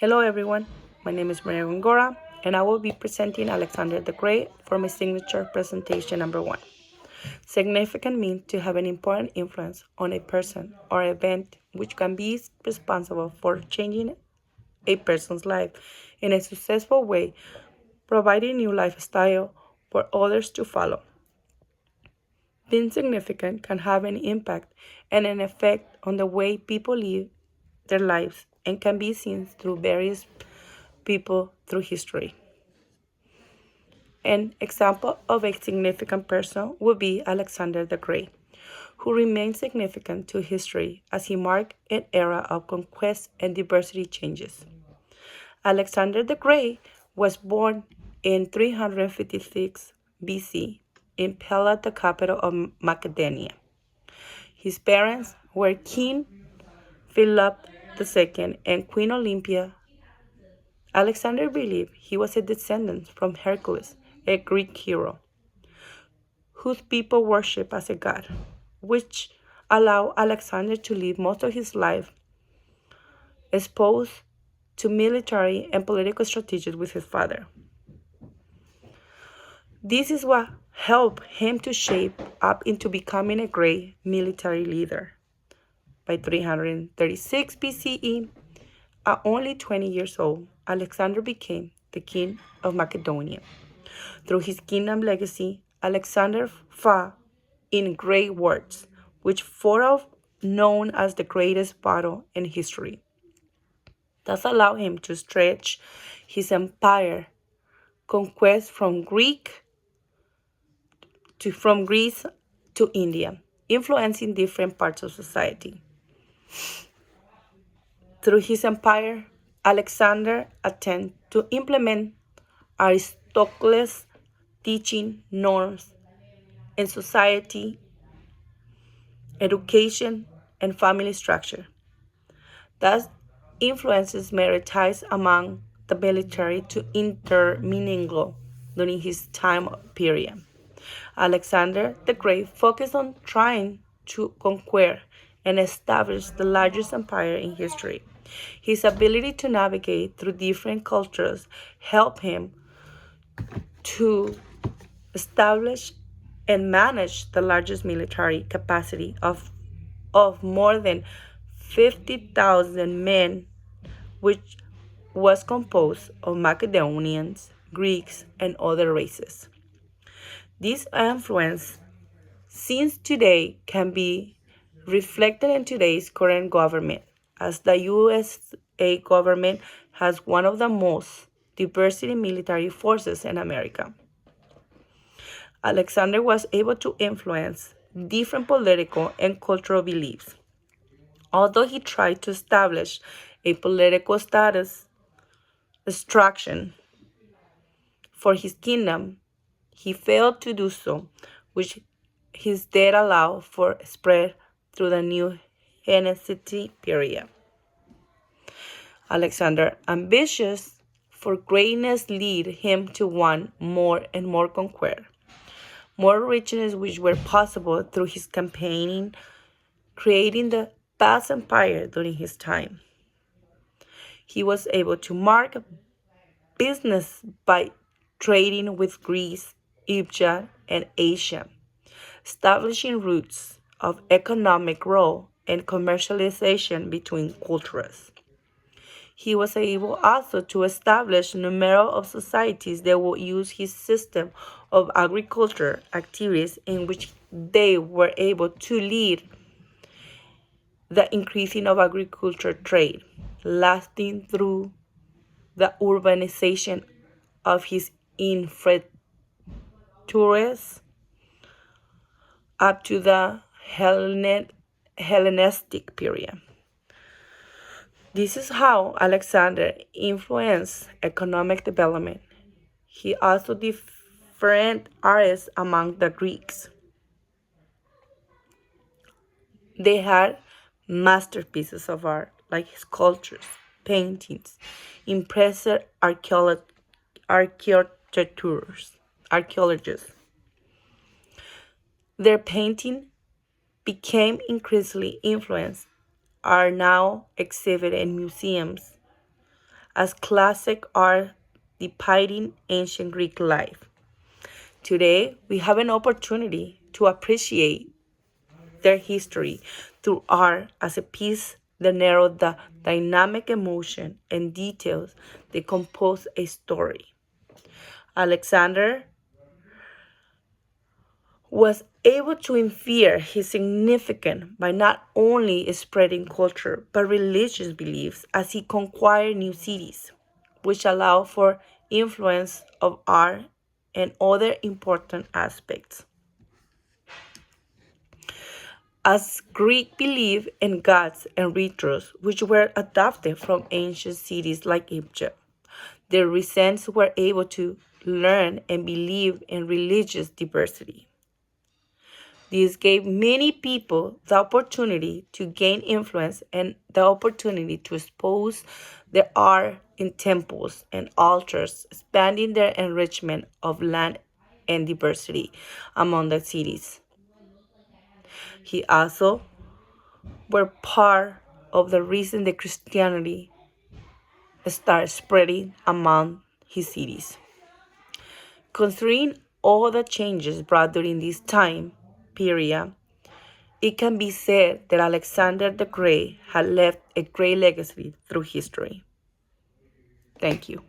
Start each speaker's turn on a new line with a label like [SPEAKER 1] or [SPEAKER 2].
[SPEAKER 1] Hello everyone, my name is Maria Gongora and I will be presenting Alexander the Great for my signature presentation number 1. Significant means to have an important influence on a person or event which can be responsible for changing a person's life in a successful way, providing new lifestyle for others to follow. Being significant can have an impact and an effect on the way people live their lives and can be seen through various people through history. An example of a significant person would be Alexander the Great, who remained significant to history as he marked an era of conquest and diversity changes. Alexander the Great was born in 356 BC in Pella, the capital of Macedonia. His parents were King Philip II and Queen Olympia. Alexander believed he was a descendant from Hercules, a Greek hero, whose people worship as a god, which allowed Alexander to live most of his life exposed to military and political strategies with his father. This is what helped him to shape up into becoming a great military leader. By 336 BCE, at only 20 years old, Alexander became the king of Macedonia. Through his kingdom legacy, Alexander fought in great wars, which fought known as the greatest battle in history. This allowed him to stretch his empire, conquest from Greece to India, influencing different parts of society. Through his empire, Alexander attempted to implement Aristotle's teaching norms in society, education, and family structure. Thus, influences meritized among the military to intermingle during his time period. Alexander the Great focused on trying to conquer and establish the largest empire in history. His ability to navigate through different cultures helped him to establish and manage the largest military capacity of more than 50,000 men, which was composed of Macedonians, Greeks, and other races. This influence, since today, can be reflected in today's current government, as the USA government has one of the most diversity military forces in America. Alexander was able to influence different political and cultural beliefs. Although he tried to establish a political status structure for his kingdom, he failed to do so, which his death allowed for spread through the new Hellenistic period. Alexander, ambitious for greatness, led him to want more and more conquer, more riches which were possible through his campaigning, creating the vast empire during his time. He was able to mark business by trading with Greece, Egypt, and Asia, establishing routes of economic growth and commercialization between cultures. He was able also to establish a number of societies that would use his system of agriculture activities in which they were able to lead the increasing of agriculture trade, lasting through the urbanization of his infrastructures up to the Hellenistic period. This is how Alexander influenced economic development. He also different artists among the Greeks. They had masterpieces of art like sculptures, paintings, impressive archaeologists. Their painting became increasingly influenced, are now exhibited in museums as classic art depicting ancient Greek life. Today, we have an opportunity to appreciate their history through art as a piece that narrows the dynamic emotion and details that compose a story. Alexander was able to infer his significance by not only spreading culture but religious beliefs as he conquered new cities, which allowed for influence of art and other important aspects. As Greek believed in gods and rituals which were adopted from ancient cities like Egypt, their residents were able to learn and believe in religious diversity. This gave many people the opportunity to gain influence and the opportunity to expose their art in temples and altars, expanding their enrichment of land and diversity among the cities. He also were part of the reason that Christianity started spreading among his cities. Considering all the changes brought during this time period, it can be said that Alexander the Great had left a great legacy through history. Thank you.